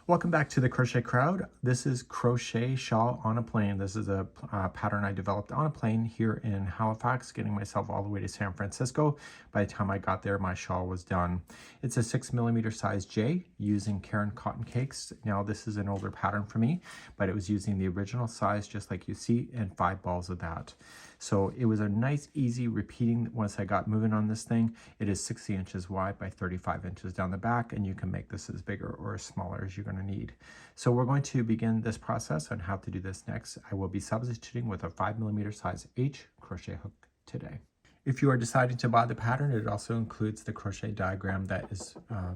Welcome back to the Crochet Crowd. This is Crochet Shawl on a Plane. This is a pattern I developed on a plane here in Halifax, getting myself all the way to San Francisco. By the time I got there, my shawl was done. It's a 6mm size J using Caron cotton cakes. Now this is an older pattern for me, but it was using the original size just like you see and 5 balls of that. So it was a nice, easy repeating once I got moving on this thing. It is 60 inches wide by 35 inches down the back, and you can make this as bigger or as smaller as you're going to need. So we're going to begin this process on how to do this next. I will be substituting with a 5mm size H crochet hook today. If you are deciding to buy the pattern, it also includes the crochet diagram that is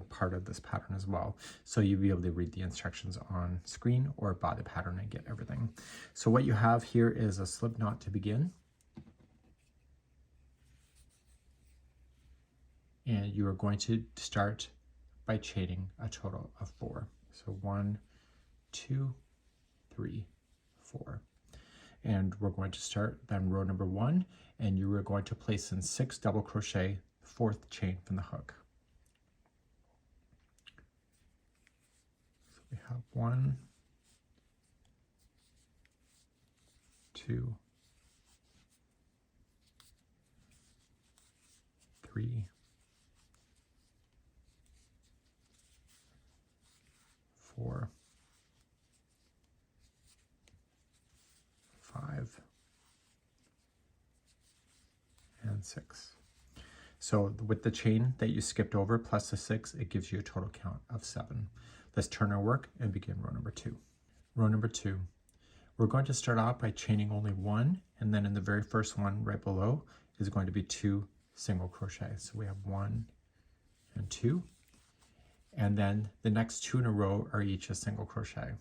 part of this pattern as well. So you'll be able to read the instructions on screen or buy the pattern and get everything. So what you have here is a slip knot to begin. And you are going to start by chaining a total of 4. So 1, 2, 3, 4. And we're going to start then row number 1, and you are going to place in 6 double crochet, 4th chain from the hook. So we have 1, 2, 3, 4, 5, and 6. So with the chain that you skipped over plus the 6, it gives you a total count of 7. Let's turn our work and begin row number 2. Row number 2. We're going to start off by chaining only 1, and then in the very first one right below is going to be 2 single crochets. So we have 1 and 2. And then the next 2 in a row are each a single crochet.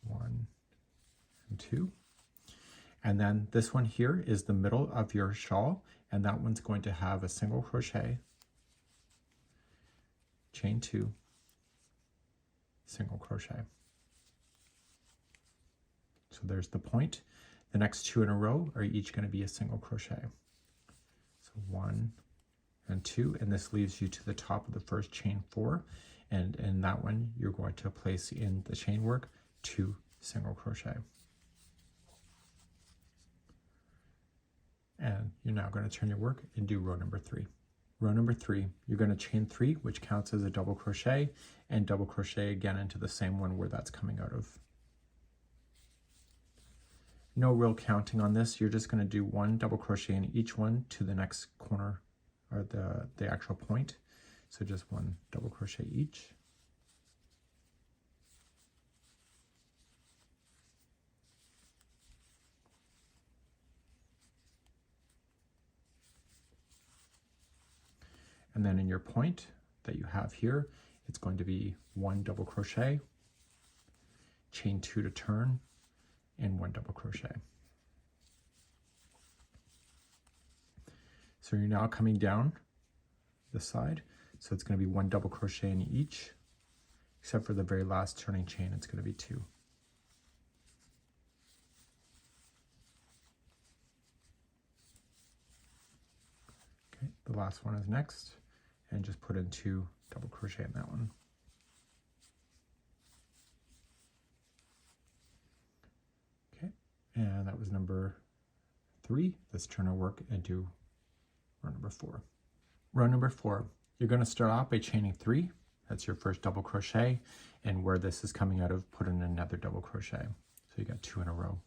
1 and 2. And then this one here is the middle of your shawl, and that one's going to have a single crochet, chain 2, single crochet. So there's the point. The next 2 in a row are each going to be a single crochet. So 1 and 2, and this leaves you to the top of the first chain 4, and in that one you're going to place in the chain work 2 single crochet. And you're now going to turn your work and do row number 3. Row number 3, you're going to chain 3, which counts as a double crochet, and double crochet again into the same one where that's coming out of. No real counting on this. You're just going to do 1 double crochet in each one to the next corner or the actual point. So just 1 double crochet each. And then in your point that you have here, it's going to be 1 double crochet, chain 2 to turn, and 1 double crochet. So you're now coming down the side. So it's going to be 1 double crochet in each, except for the very last turning chain, it's going to be 2. Okay, the last one is next, and just put in 2 double crochet in that one. Okay, and that was number 3. Let's turn our work and do row number 4. Row number 4, you're going to start off by chaining 3. That's your first double crochet, and where this is coming out of, put in another double crochet. So you got 2 in a row.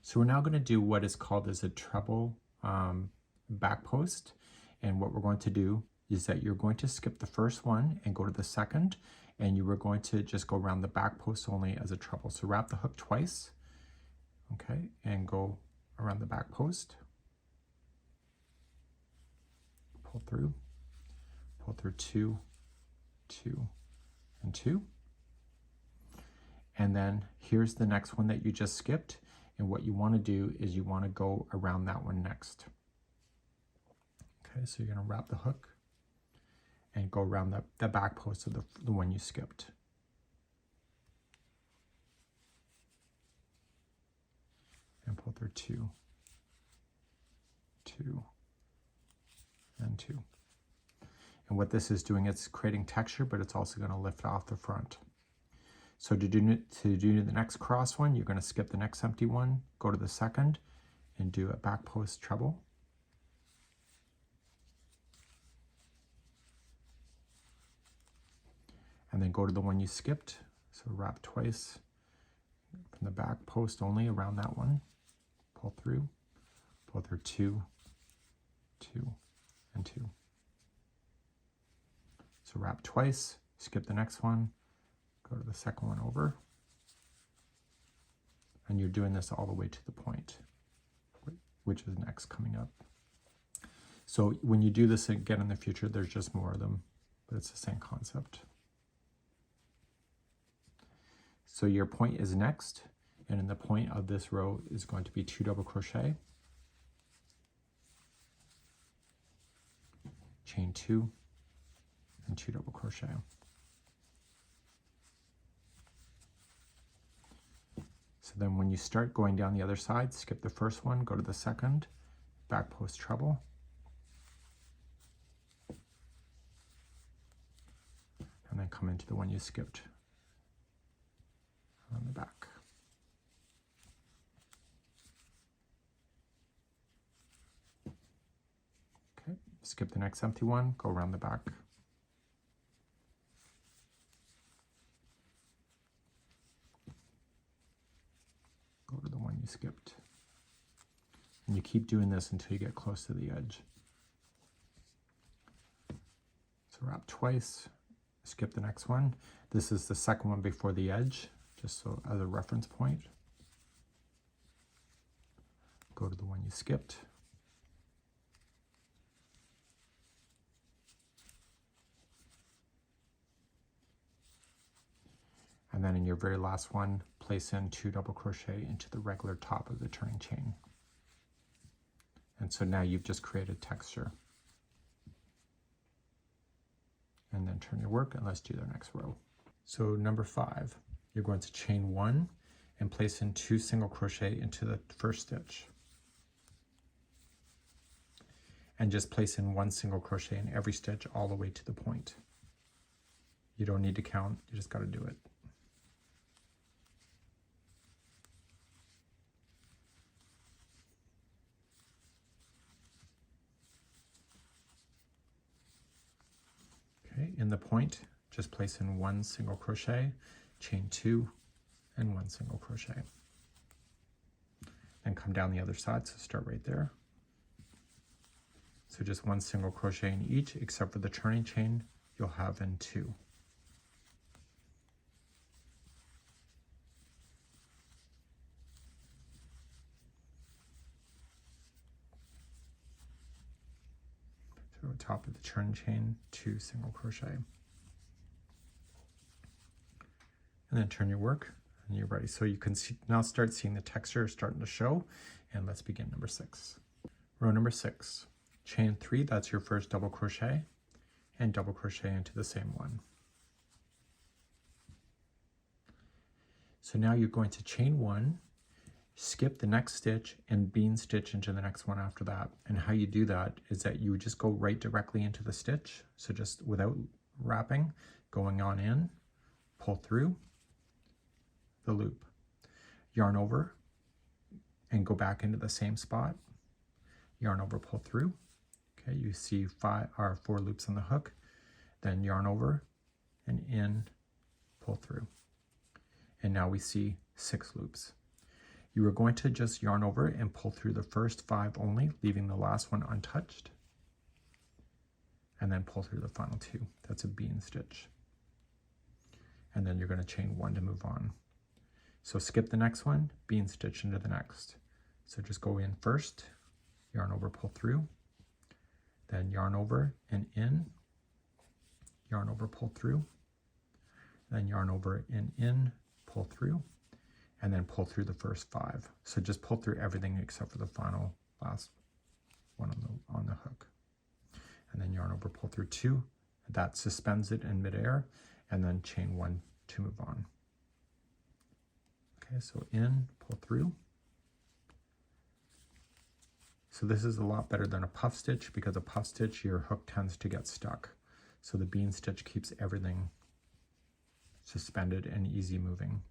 So we're now going to do what is called as a treble back post, and what we're going to do is that you're going to skip the first one and go to the second, and you were going to just go around the back post only as a treble. So wrap the hook twice, okay, and go around the back post. Pull through 2, 2, and 2. And then here's the next one that you just skipped, and what you want to do is you want to go around that one next. Okay, so you're going to wrap the hook and go around the back post of the one you skipped. And pull through 2, 2, and 2. And what this is doing, it's creating texture, but it's also going to lift off the front. So to do the next cross one, you're going to skip the next empty one, go to the second, and do a back post treble. And then go to the one you skipped. So wrap twice from the back post only around that one. Pull through 2, 2, and 2. So wrap twice, skip the next one, go to the second one over, and you're doing this all the way to the point, which is next coming up. So when you do this again in the future, there's just more of them, but it's the same concept. So your point is next, and in the point of this row is going to be 2 double crochet, chain 2, and 2 double crochet. So then when you start going down the other side, skip the first one, go to the second, back post treble, and then come into the one you skipped on the back. Okay, skip the next empty one, go around the back. Go to the one you skipped. And you keep doing this until you get close to the edge. So wrap twice, skip the next one. This is the second one before the edge, just so as a reference point. Go to the one you skipped. And then in your very last one, place in 2 double crochet into the regular top of the turning chain. And so now you've just created texture. And then turn your work and let's do the next row. So number 5, you're going to chain 1 and place in 2 single crochet into the first stitch. And just place in 1 single crochet in every stitch all the way to the point. You don't need to count, you just got to do it. In the point, just place in 1 single crochet, chain 2, and 1 single crochet. Then come down the other side, so start right there. So just 1 single crochet in each, except for the turning chain, you'll have in 2. So top of the turning chain, 2 single crochet. And then turn your work and you're ready. So you can now start seeing the texture starting to show. And let's begin number 6. Row number 6, chain 3, that's your first double crochet, and double crochet into the same one. So now you're going to chain 1, skip the next stitch, and bean stitch into the next one after that. And how you do that is that you would just go right directly into the stitch. So just without wrapping, going on in, pull through the loop, yarn over, and go back into the same spot, yarn over, pull through. Okay, you see 4 loops on the hook, then yarn over and in, pull through. And now we see 6 loops. You are going to just yarn over and pull through the first 5 only, leaving the last one untouched, and then pull through the final 2. That's a bean stitch. And then you're going to chain 1 to move on. So skip the next one, bean stitch into the next. So just go in first, yarn over, pull through, then yarn over and in, yarn over, pull through, then yarn over and in, pull through, and then pull through the first 5. So just pull through everything except for the final last one on the hook. And then yarn over, pull through 2, that suspends it in midair, and then chain 1 to move on. Okay, so in, pull through. So this is a lot better than a puff stitch, because a puff stitch, your hook tends to get stuck. So the bean stitch keeps everything suspended and easy moving.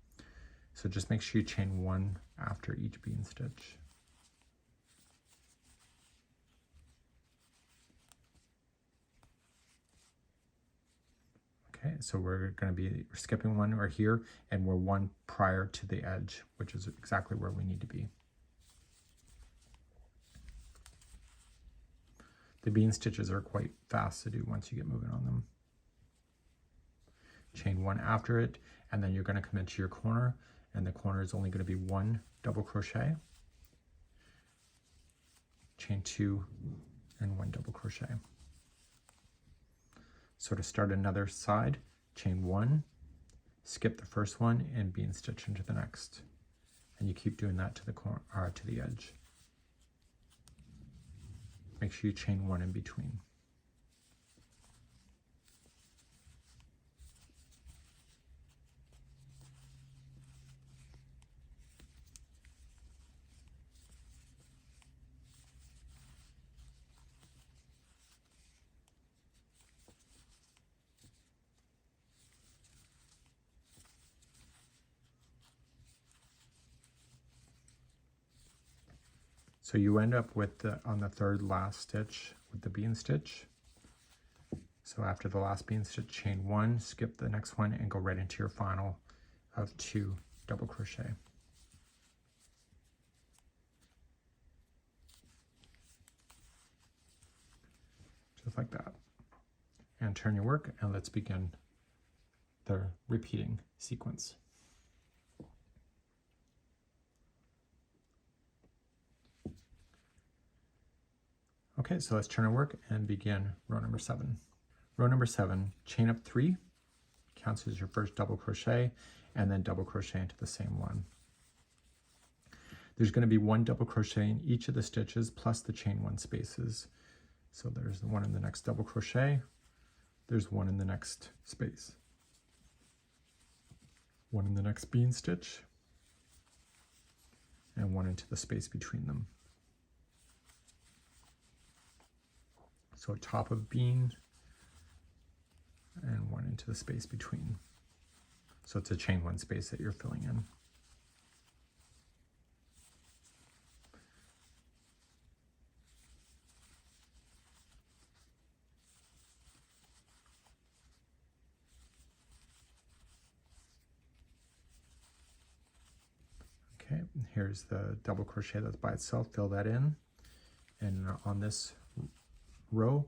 So just make sure you chain 1 after each bean stitch. Okay, so we're skipping 1 or here, and we're 1 prior to the edge, which is exactly where we need to be. The bean stitches are quite fast to do once you get moving on them. Chain 1 after it, and then you're going to come into your corner, and the corner is only going to be 1 double crochet, chain 2, and 1 double crochet. So to start another side, chain 1, skip the first one, and bean stitch into the next, and you keep doing that to the corner, to the edge. Make sure you chain 1 in between. So you end up with on the third last stitch with the bean stitch. So after the last bean stitch, chain 1, skip the next one, and go right into your final of 2 double crochet. Just like that. And turn your work, and let's begin the repeating sequence. Okay, so let's turn our work and begin row number 7. Row number 7, chain up 3, counts as your first double crochet, and then double crochet into the same one. There's going to be 1 double crochet in each of the stitches plus the chain 1 spaces. So there's 1 in the next double crochet, there's 1 in the next space, 1 in the next bean stitch, and 1 into the space between them. So top of bean, and 1 into the space between. So it's a chain 1 space that you're filling in. Okay, here's the double crochet that's by itself, fill that in, and on this row,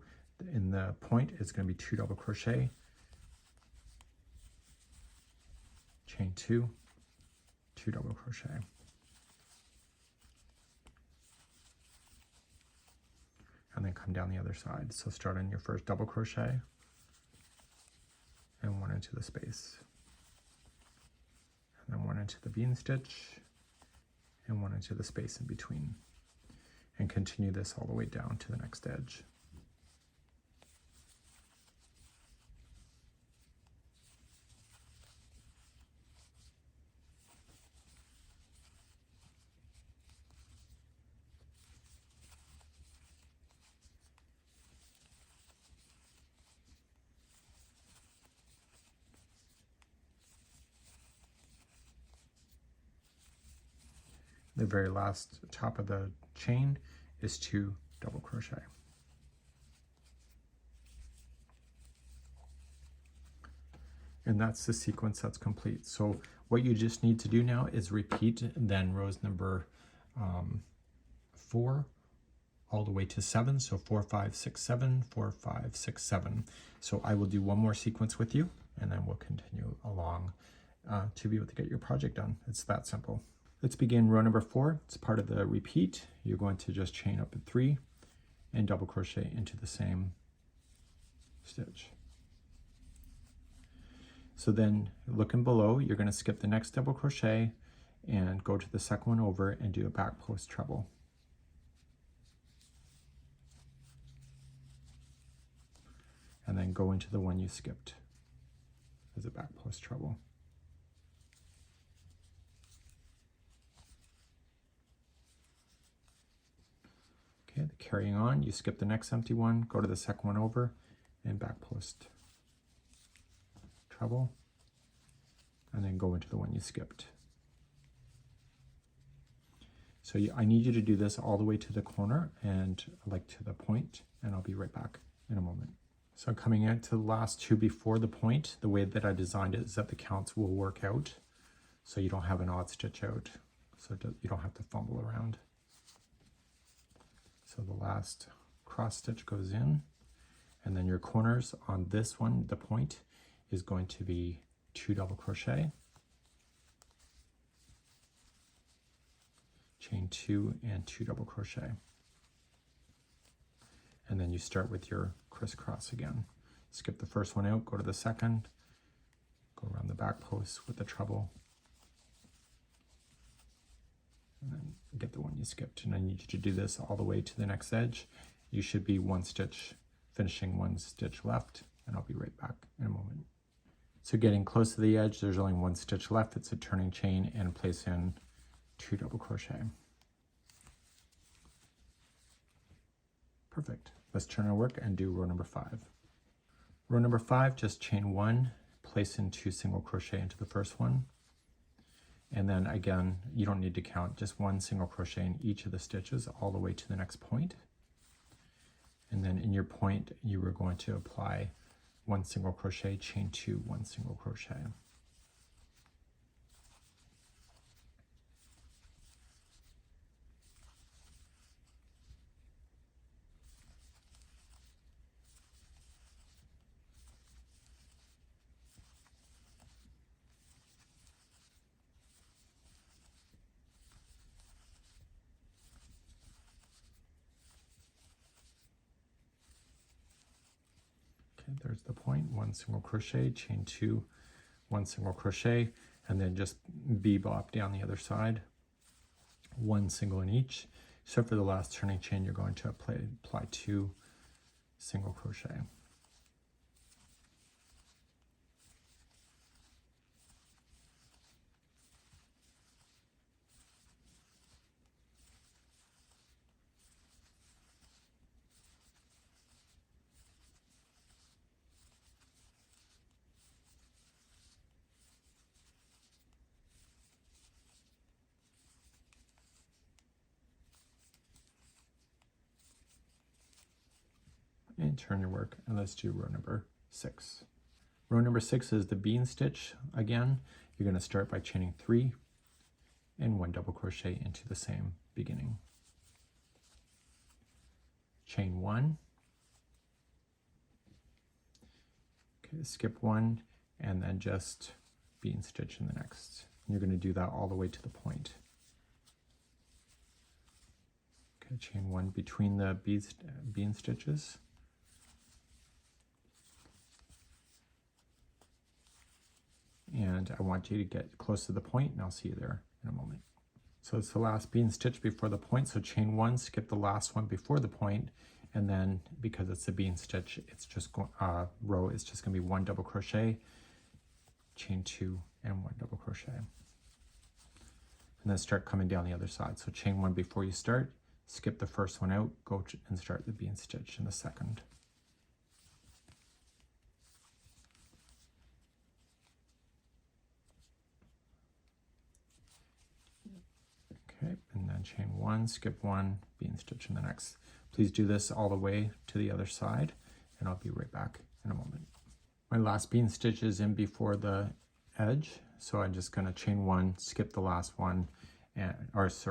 in the point, it's going to be 2 double crochet, chain 2, 2 double crochet. And then come down the other side. So start on your first double crochet, and 1 into the space, and then 1 into the bean stitch, and 1 into the space in between, and continue this all the way down to the next edge. The very last top of the chain is 2 double crochet. And that's the sequence that's complete. So what you just need to do now is repeat then rows number 4 all the way to 7. So 4, 5, 6, 7, 4, 5, 6, 7. So I will do one more sequence with you, and then we'll continue along to be able to get your project done. It's that simple. Let's begin row number 4. It's part of the repeat. You're going to just chain up at 3 and double crochet into the same stitch. So then looking below, you're going to skip the next double crochet and go to the second one over and do a back post treble. And then go into the one you skipped as a back post treble. Okay, carrying on, you skip the next empty one, go to the second one over, and back post treble, and then go into the one you skipped. So I need you to do this all the way to the corner and like to the point, and I'll be right back in a moment. So coming out to the last two before the point, the way that I designed it is that the counts will work out, so you don't have an odd stitch out, so you don't have to fumble around. So the last cross stitch goes in, and then your corners on this one, the point, is going to be 2 double crochet, chain 2 and 2 double crochet, and then you start with your crisscross again. Skip the first one out, go to the second, go around the back post with the treble, and then get the one you skipped. And I need you to do this all the way to the next edge. You should be one stitch, finishing one stitch left, and I'll be right back in a moment. So getting close to the edge, there's only one stitch left. It's a turning chain and place in 2 double crochet. Perfect. Let's turn our work and do row number 5. Row number 5, just chain 1, place in 2 single crochet into the first one. And then again, you don't need to count, just 1 single crochet in each of the stitches all the way to the next point. And then in your point, you are going to apply 1 single crochet, chain 2, 1 single crochet. Okay, there's the point, 1 single crochet, chain 2, 1 single crochet, and then just bebop down the other side, 1 single in each. So for the last turning chain, you're going to apply 2 single crochet. And turn your work, and let's do row number 6. Row number 6 is the bean stitch. Again, you're going to start by chaining 3 and 1 double crochet into the same beginning. Chain 1, okay, skip 1, and then just bean stitch in the next. And you're going to do that all the way to the point. Okay, chain 1 between the bean stitches. And I want you to get close to the point, and I'll see you there in a moment. So it's the last bean stitch before the point, so chain 1, skip the last one before the point, and then because it's a bean stitch, it's just row is just going to be 1 double crochet, chain 2, and 1 double crochet. And then start coming down the other side. So chain 1 before you start, skip the first one out, go and start the bean stitch in the second. Okay, and then chain 1, skip 1, bean stitch in the next. Please do this all the way to the other side, and I'll be right back in a moment. My last bean stitch is in before the edge, so I'm just going to chain 1, skip the last one,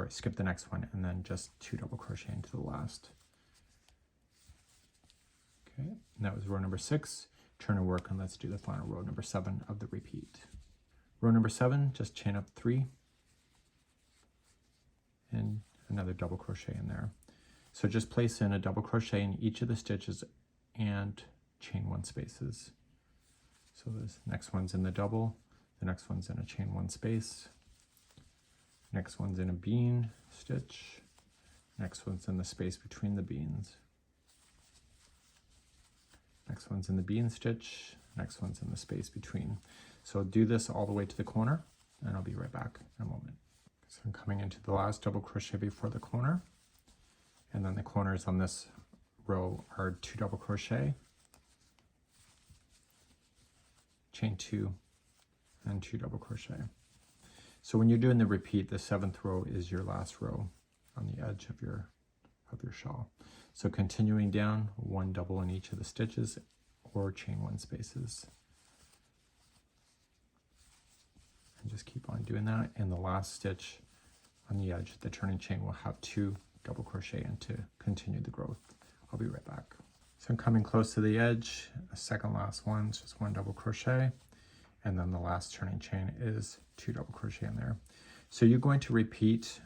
skip the next one, and then just 2 double crochet into the last. Okay, and that was row number 6. Turn your work, and let's do the final row number 7 of the repeat. Row number 7, just chain up 3. And another double crochet in there. So just place in a double crochet in each of the stitches and chain 1 spaces. So this next one's in the double, the next one's in a chain 1 space, next one's in a bean stitch, next one's in the space between the beans, next one's in the bean stitch, next one's in the space between. So do this all the way to the corner, and I'll be right back in a moment. So I'm coming into the last double crochet before the corner, and then the corners on this row are 2 double crochet, chain 2 and 2 double crochet. So when you're doing the repeat, the 7th row is your last row on the edge of your shawl. So continuing down, 1 double in each of the stitches or chain 1 spaces. And just keep on doing that. And the last stitch on the edge, the turning chain, will have 2 double crochet in to continue the growth. I'll be right back. So I'm coming close to the edge, the second last one, just 1 double crochet, and then the last turning chain is 2 double crochet in there. So you're going to repeat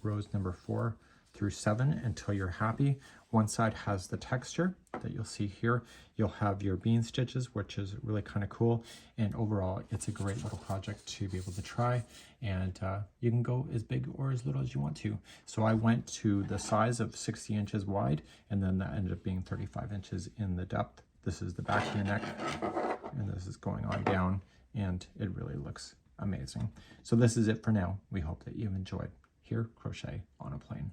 rows number 4 through 7 until you're happy. One side has the texture that you'll see here. You'll have your bean stitches, which is really kind of cool. And overall, it's a great little project to be able to try. And you can go as big or as little as you want to. So I went to the size of 60 inches wide, and then that ended up being 35 inches in the depth. This is the back of your neck, and this is going on down, and it really looks amazing. So this is it for now. We hope that you've enjoyed. Here, crochet on a plane.